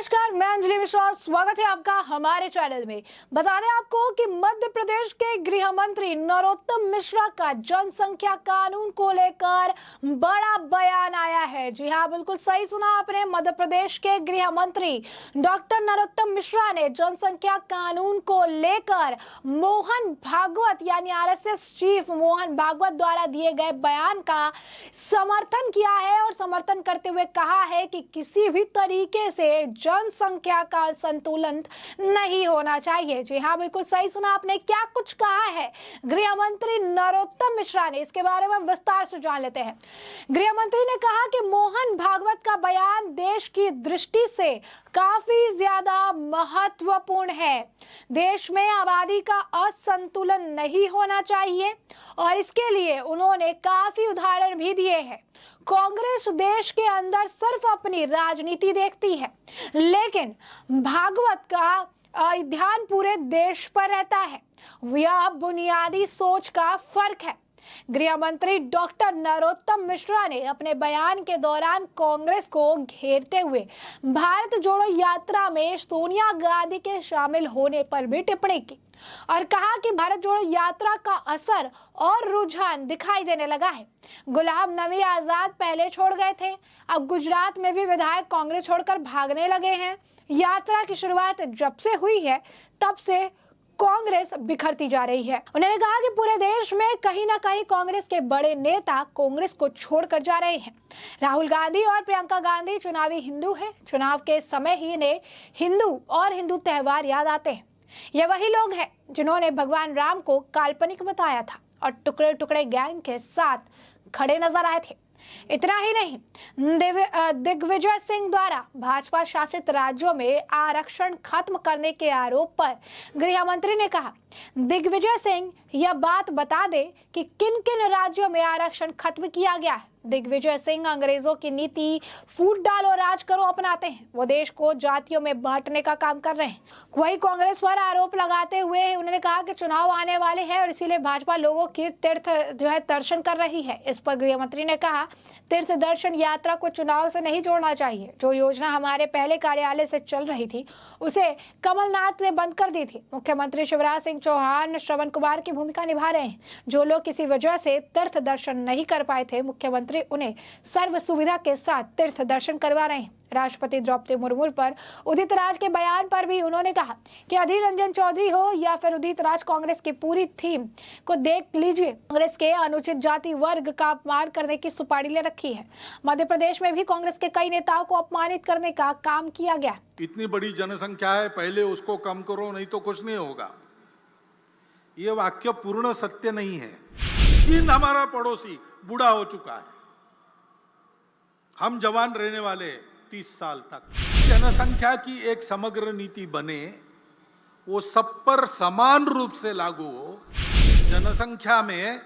नमस्कार, मैं अंजलि मिश्रा। स्वागत है आपका हमारे चैनल में। बता दें आपको कि मध्य प्रदेश के गृह मंत्री नरोत्तम मिश्रा का जनसंख्या कानून को लेकर बड़ा बयान आया है। जी हां, बिल्कुल सही सुना आपने। मध्य प्रदेश के गृह मंत्री डॉक्टर नरोत्तम मिश्रा ने जनसंख्या कानून को लेकर मोहन भागवत यानी आरएसएस चीफ मोहन भागवत द्वारा दिए गए बयान का समर्थन किया है और समर्थन करते हुए कहा है कि किसी भी तरीके से जनसंख्या का संतुलन नहीं होना चाहिए। जी हाँ, बिल्कुल सही सुना आपने। क्या कुछ कहा है गृह मंत्री नरोत्तम मिश्रा ने, इसके बारे में विस्तार से जान लेते हैं। गृह मंत्री ने कहा कि मोहन भागवत का बयान देश की दृष्टि से काफी ज्यादा महत्वपूर्ण है। देश में आबादी का असंतुलन नहीं होना चाहिए और इसके लिए उन्होंने काफी उदाहरण भी दिए हैं। कांग्रेस देश के अंदर सिर्फ अपनी राजनीति देखती है, लेकिन भागवत का ध्यान पूरे देश पर रहता है। यह बुनियादी सोच का फर्क है। गृह मंत्री डॉक्टर नरोत्तम मिश्रा ने अपने बयान के दौरान कांग्रेस को घेरते हुए भारत जोड़ो यात्रा में सोनिया गांधी के शामिल होने पर भी टिप्पणी की और कहा कि भारत जोड़ो यात्रा का असर और रुझान दिखाई देने लगा है। गुलाम नबी आजाद पहले छोड़ गए थे, अब गुजरात में भी विधायक कांग्रेस छोड़कर भागने लगे हैं। यात्रा की शुरुआत जब से हुई है तब से कांग्रेस बिखरती जा रही है। उन्होंने कहा कि पूरे देश में कहीं ना कहीं कांग्रेस के बड़े नेता कांग्रेस को छोड़कर जा रहे हैं। राहुल गांधी और प्रियंका गांधी चुनावी हिंदू हैं। चुनाव के समय ही इन्हें हिंदू और हिंदू त्योहार याद आते हैं। ये वही लोग हैं जिन्होंने भगवान राम को काल्पनिक बताया था और टुकड़े टुकड़े गैंग के साथ खड़े नजर आए थे। इतना ही नहीं, दिग्विजय सिंह द्वारा भाजपा शासित राज्यों में आरक्षण खत्म करने के आरोप पर गृह मंत्री ने कहा, दिग्विजय सिंह यह बात बता दे कि किन किन राज्यों में आरक्षण खत्म किया गया है। दिग्विजय सिंह अंग्रेजों की नीति फूट डालो राज करो अपनाते हैं। वो देश को जातियों में बांटने का काम कर रहे हैं। वही कांग्रेस पर आरोप लगाते हुए उन्होंने कहा कि चुनाव आने वाले हैं और इसीलिए भाजपा लोगों की तीर्थ दर्शन कर रही है। इस पर गृह मंत्री ने कहा, तीर्थ दर्शन यात्रा को चुनाव से नहीं जोड़ना चाहिए। जो योजना हमारे पहले कार्यालय से चल रही थी उसे कमलनाथ ने बंद कर दी थी। मुख्यमंत्री शिवराज सिंह चौहान श्रवण कुमार की भूमिका निभा रहे हैं। जो लोग किसी वजह से तीर्थ दर्शन नहीं कर पाए थे, मुख्यमंत्री उन्हें सर्व सुविधा के साथ तीर्थ दर्शन करवा रहे हैं। राष्ट्रपति द्रौपदी मुर्मू पर उदित राज के बयान पर भी उन्होंने कहा कि अधीर रंजन चौधरी हो या फिर उदित राज, कांग्रेस की पूरी थीम को देख लीजिए। कांग्रेस के अनुचित जाति वर्ग का अपमान करने की सुपारी ले रखी है। मध्य प्रदेश में भी कांग्रेस के कई नेताओं को अपमानित करने का काम किया गया। इतनी बड़ी जनसंख्या है, पहले उसको कम करो नहीं तो कुछ नहीं होगा। ये वाक्य पूर्ण सत्य नहीं है। चीन हमारा पड़ोसी बूढ़ा हो चुका है, हम जवान रहने वाले 30 साल तक। जनसंख्या की एक समग्र नीति बने, वो सब पर समान रूप से लागू हो। जनसंख्या में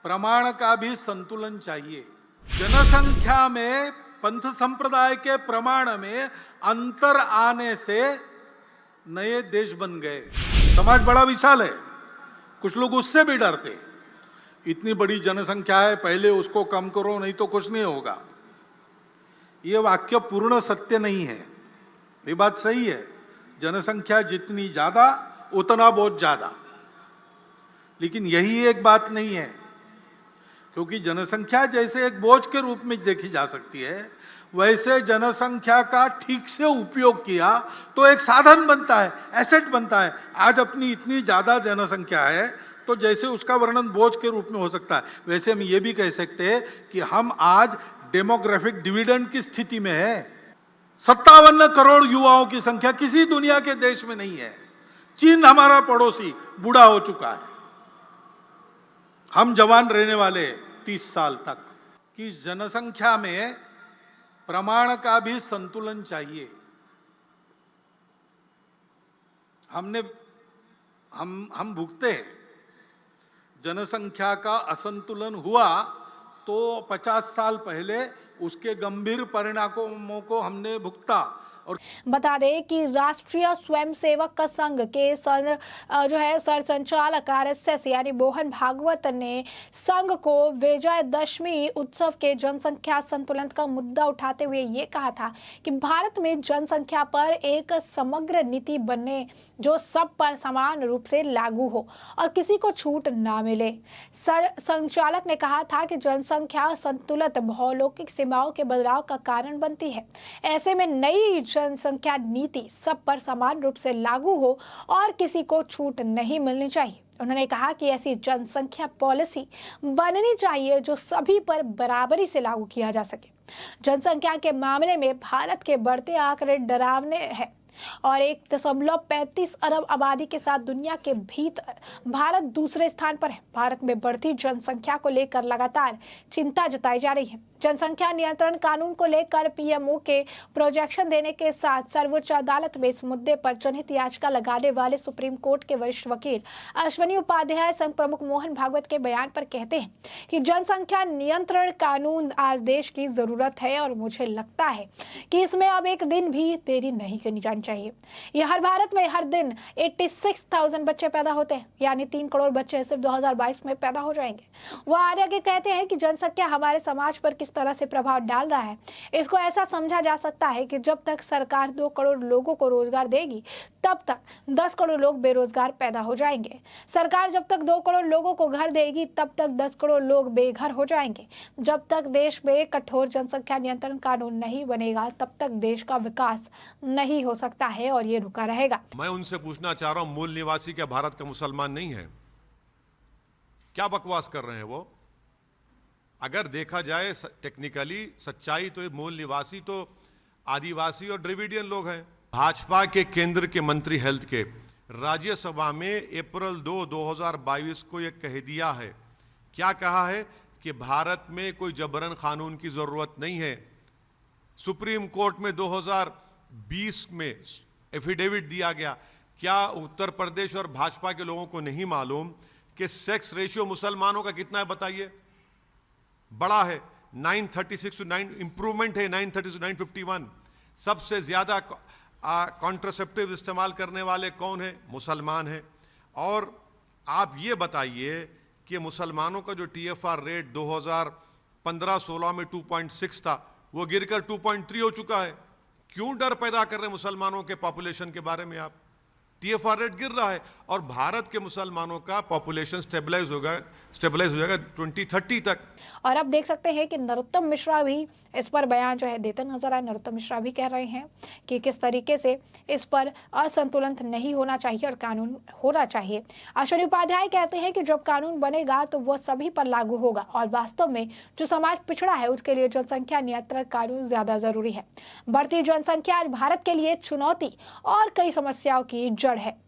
प्रमाण का भी संतुलन चाहिए। जनसंख्या में पंथ संप्रदाय के प्रमाण में अंतर आने से नए देश बन गए। समाज बड़ा विशाल है, कुछ लोग उससे भी डरते। इतनी बड़ी जनसंख्या है, पहले उसको कम करो नहीं तो कुछ नहीं होगा। ये वाक्य पूर्ण सत्य नहीं है। ये बात सही है, जनसंख्या जितनी ज्यादा उतना बहुत ज्यादा, लेकिन यही एक बात नहीं है। क्योंकि जनसंख्या जैसे एक बोझ के रूप में देखी जा सकती है, वैसे जनसंख्या का ठीक से उपयोग किया तो एक साधन बनता है, एसेट बनता है। आज अपनी इतनी ज्यादा जनसंख्या है तो जैसे उसका वर्णन बोझ के रूप में हो सकता है, वैसे हम ये भी कह सकते हैं कि हम आज डेमोग्राफिक डिविडेंड की स्थिति में है। 57 करोड़ युवाओं की संख्या किसी दुनिया के देश में नहीं है। चीन हमारा पड़ोसी बूढ़ा हो चुका है, हम जवान रहने वाले 30 साल तक। कि जनसंख्या में प्रमाण का भी संतुलन चाहिए। हम भुगते हैं। जनसंख्या का असंतुलन हुआ तो 50 साल पहले उसके गंभीर परिणामों को हमने भुगता। और बता दें कि राष्ट्रीय स्वयंसेवक संघ के सरसंचालक आरएसएस यानी मोहन भागवत ने संघ को विजयदशमी उत्सव के जनसंख्या संतुलन का मुद्दा उठाते हुए ये कहा था कि भारत में जनसंख्या पर एक समग्र नीति बनने जो सब पर समान रूप से लागू हो और किसी को छूट ना मिले। संचालक ने कहा था कि जनसंख्या संतुलित भौगोलिक सीमाओं के बदलाव का कारण बनती है। ऐसे में नई जनसंख्या नीति सब पर समान रूप से लागू हो और किसी को छूट नहीं मिलनी चाहिए। उन्होंने कहा कि ऐसी जनसंख्या पॉलिसी बननी चाहिए जो सभी पर बराबरी से लागू किया जा सके। जनसंख्या के मामले में भारत के बढ़ते आंकड़े डरावने हैं और 1.35 अरब आबादी के साथ दुनिया के भीतर भारत दूसरे स्थान पर है। भारत में बढ़ती जनसंख्या को लेकर लगातार चिंता जताई जा रही है। जनसंख्या नियंत्रण कानून को लेकर पीएमओ के प्रोजेक्शन देने के साथ सर्वोच्च अदालत में इस मुद्दे पर जनहित याचिका लगाने वाले सुप्रीम कोर्ट के वरिष्ठ वकील अश्विनी उपाध्याय संघ प्रमुख मोहन भागवत के बयान पर कहते हैं कि जनसंख्या नियंत्रण कानून आज देश की जरूरत है और मुझे लगता है कि इसमें अब एक दिन भी देरी नहीं करनी जानी चाहिए। यह भारत में हर दिन 86,000 बच्चे पैदा होते हैं, यानी 3 करोड़ बच्चे सिर्फ 2022 में पैदा हो जाएंगे। वह आगे कहते हैं कि जनसंख्या हमारे समाज पर किस तरह से प्रभाव डाल रहा है, इसको ऐसा समझा जा सकता है कि जब तक सरकार 2 करोड़ लोगों को रोजगार देगी तब तक 10 करोड़ लोग बेरोजगार पैदा हो जाएंगे। सरकार जब तक 2 करोड़ लोगों को घर देगी तब तक 10 करोड़ लोग बेघर हो जाएंगे। जब तक देश में कठोर जनसंख्या नियंत्रण कानून नहीं बनेगा तब तक देश का विकास नहीं हो सकता है और ये रुका रहेगा। मैं उनसे पूछना चाह रहा हूं, मूल निवासी क्या भारत का मुसलमान नहीं है? क्या बकवास कर रहे हैं वो? अगर देखा जाए टेक्निकली सच्चाई तो मूल निवासी तो आदिवासी और द्रविडियन लोग हैं। भाजपा के केंद्र के मंत्री हेल्थ के राज्यसभा में अप्रैल 2, 2022 को यह कह दिया है। क्या कहा है? कि भारत में कोई जबरन कानून की जरूरत नहीं है। सुप्रीम कोर्ट में 2020 में एफिडेविट दिया गया। क्या उत्तर प्रदेश और भाजपा के लोगों को नहीं मालूम कि सेक्स रेशियो मुसलमानों का कितना है? बताइए। बड़ा है, 936 to 9, इंप्रूवमेंट है 930 to 951। सबसे ज्यादा कॉन्ट्रासेप्टिव इस्तेमाल करने वाले कौन है? मुसलमान है। और आप ये बताइए कि मुसलमानों का जो TFR रेट 2015-16 में 2.6 था वो गिरकर 2.3 हो चुका है। क्यों डर पैदा कर रहे हैं मुसलमानों के पॉपुलेशन के बारे में? आप TFR रेट गिर रहा है और भारत के मुसलमानों का पॉपुलेशन स्टेबलाइज हो जाएगा 2030 तक। और अब देख सकते हैं कि नरोत्तम मिश्रा भी इस पर बयान देते नजर आए। नरोत्तम मिश्रा भी कह रहे हैं कि किस तरीके से इस पर असंतुलन नहीं होना चाहिए और कानून होना चाहिए। अश्विनी उपाध्याय कहते हैं कि जब कानून बनेगा तो वह सभी पर लागू होगा और वास्तव में जो समाज पिछड़ा है उसके लिए जनसंख्या नियंत्रण कानून ज्यादा जरूरी है। बढ़ती जनसंख्या आज भारत के लिए चुनौती और कई समस्याओं की जड़ है।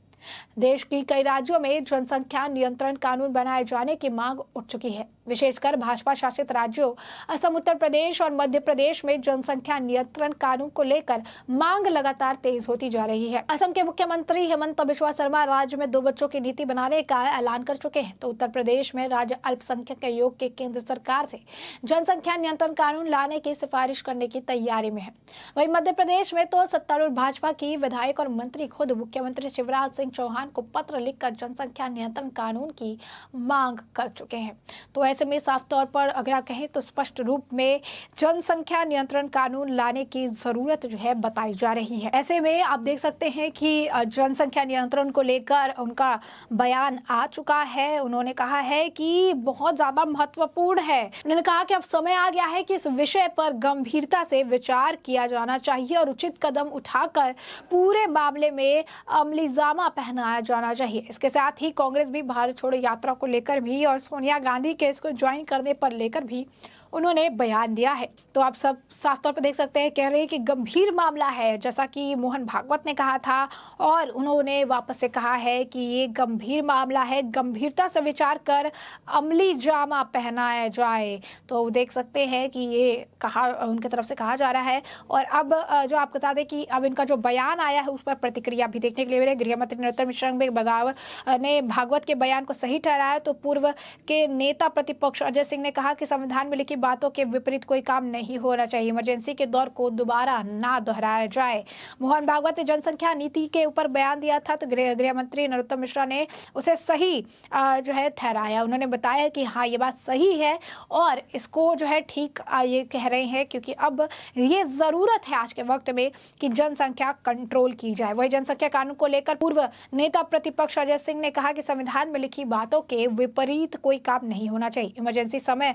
देश की कई राज्यों में जनसंख्या नियंत्रण कानून बनाए जाने की मांग उठ चुकी है। विशेषकर भाजपा शासित राज्यों असम, उत्तर प्रदेश और मध्य प्रदेश में जनसंख्या नियंत्रण कानून को लेकर मांग लगातार तेज होती जा रही है। असम के मुख्यमंत्री हेमंत बिस्वा शर्मा राज्य में 2 बच्चों की नीति बनाने का ऐलान कर चुके हैं, तो उत्तर प्रदेश में राज्य अल्पसंख्यक आयोग के केंद्र सरकार से जनसंख्या नियंत्रण कानून लाने की सिफारिश करने की तैयारी में है। वहीं मध्य प्रदेश में तो सत्तारूढ़ भाजपा की विधायक और मंत्री खुद मुख्यमंत्री शिवराज सिंह चौहान को पत्र लिखकर जनसंख्या नियंत्रण कानून की मांग कर चुके हैं। तो ऐसे में साफ तौर पर अगर कहें तो स्पष्ट रूप में जनसंख्या नियंत्रण कानून लाने की जरूरत बताई जा रही है। ऐसे में आप देख सकते हैं कि जनसंख्या नियंत्रण को लेकर उनका बयान आ चुका है। उन्होंने कहा है कि बहुत ज्यादा महत्वपूर्ण है। उन्होंने कहा कि अब समय आ गया है कि इस विषय पर गंभीरता से विचार किया जाना चाहिए और उचित कदम उठाकर पूरे मामले में अमलीजामा पहनाया जाना चाहिए। इसके साथ ही कांग्रेस भी भारत छोड़ो यात्रा को लेकर भी और सोनिया गांधी के इसको ज्वाइन करने पर लेकर भी उन्होंने बयान दिया है। तो आप सब साफ तौर पर देख सकते हैं, कह रहे हैं कि गंभीर मामला है, जैसा कि मोहन भागवत ने कहा था और उन्होंने वापस से कहा है कि ये गंभीर मामला है, गंभीरता से विचार कर अमली जामा पहनाया जाए। तो देख सकते हैं कि ये कहा उनकी तरफ से कहा जा रहा है। और अब जो आप बता दें कि अब इनका जो बयान आया है उस पर प्रतिक्रिया भी देखने के लिए मिले। गृह मंत्री नरोत्तम मिश्रा ने भागवत के बयान को सही ठहराया। तो पूर्व के नेता प्रतिपक्ष अजय सिंह ने कहा कि संविधान में लिखी बातों के विपरीत कोई काम नहीं होना चाहिए। इमरजेंसी के दौर को दोबारा ना दोहराया जाए। मोहन भागवत ने जनसंख्या नीति के ऊपर बयान दिया था, तो गृह मंत्री नरोत्तम मिश्रा ने उसे सही जो है ठहराया। उन्होंने बताया कि हाँ, ये बात सही है और इसको जो है ठीक ये कह रहे हैं, क्योंकि अब ये जरूरत है आज के वक्त में कि जनसंख्या कंट्रोल की जाए। वही जनसंख्या कानून को लेकर पूर्व नेता प्रतिपक्ष अजय सिंह ने कहा कि संविधान में लिखी बातों के विपरीत कोई काम नहीं होना चाहिए। इमरजेंसी समय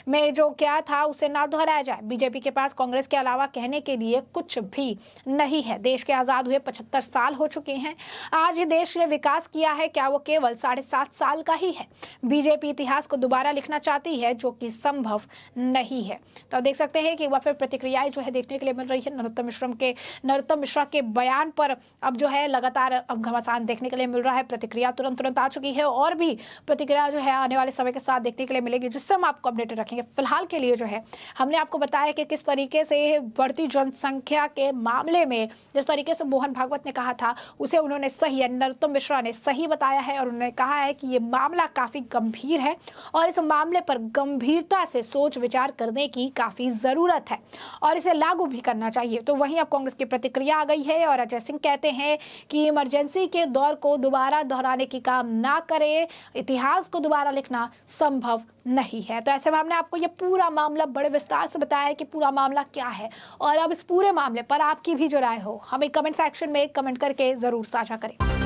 में जो क्या था उसे ना दोहराया जाए। बीजेपी के पास कांग्रेस के अलावा कहने के लिए कुछ भी नहीं है। देश के आजाद हुए 75 साल हो चुके हैं। आज ही देश ने विकास किया है, क्या वो केवल 7.5 साल का ही है? बीजेपी इतिहास को दोबारा लिखना चाहती है, जो कि संभव नहीं है। तो आप देख सकते हैं कि वह फिर प्रतिक्रियाएं जो है देखने के लिए मिल रही है। नरोत्तम मिश्रा के बयान पर अब जो है लगातार अब घमासान देखने के लिए मिल रहा है। प्रतिक्रिया तुरंत आ चुकी है और भी प्रतिक्रिया जो है आने वाले समय के साथ देखने के लिए मिलेगी, जिससे हम आपको अपडेटेड रखेंगे। फिलहाल के लिए जो है हमने आपको बताया कि किस तरीके से बढ़ती जनसंख्या के मामले में जिस तरीके से मोहन भागवत ने कहा था उसे उन्होंने सही, नरोत्तम मिश्रा ने सही बताया है और उन्होंने कहा है कि ये मामला काफी गंभीर है और इस मामले पर गंभीरता से सोच विचार करने की काफी जरूरत है और इसे लागू भी करना चाहिए। तो वहीं अब कांग्रेस की प्रतिक्रिया आ गई है और अजय सिंह कहते हैं कि इमरजेंसी के दौर को दोबारा दोहराने की काम ना करें, इतिहास को दोबारा लिखना संभव नहीं है। तो ऐसे में हमने आपको ये पूरा मामला बड़े विस्तार से बताया है कि पूरा मामला क्या है और अब इस पूरे मामले पर आपकी भी जो राय हो हमें कमेंट सेक्शन में कमेंट करके जरूर साझा करें।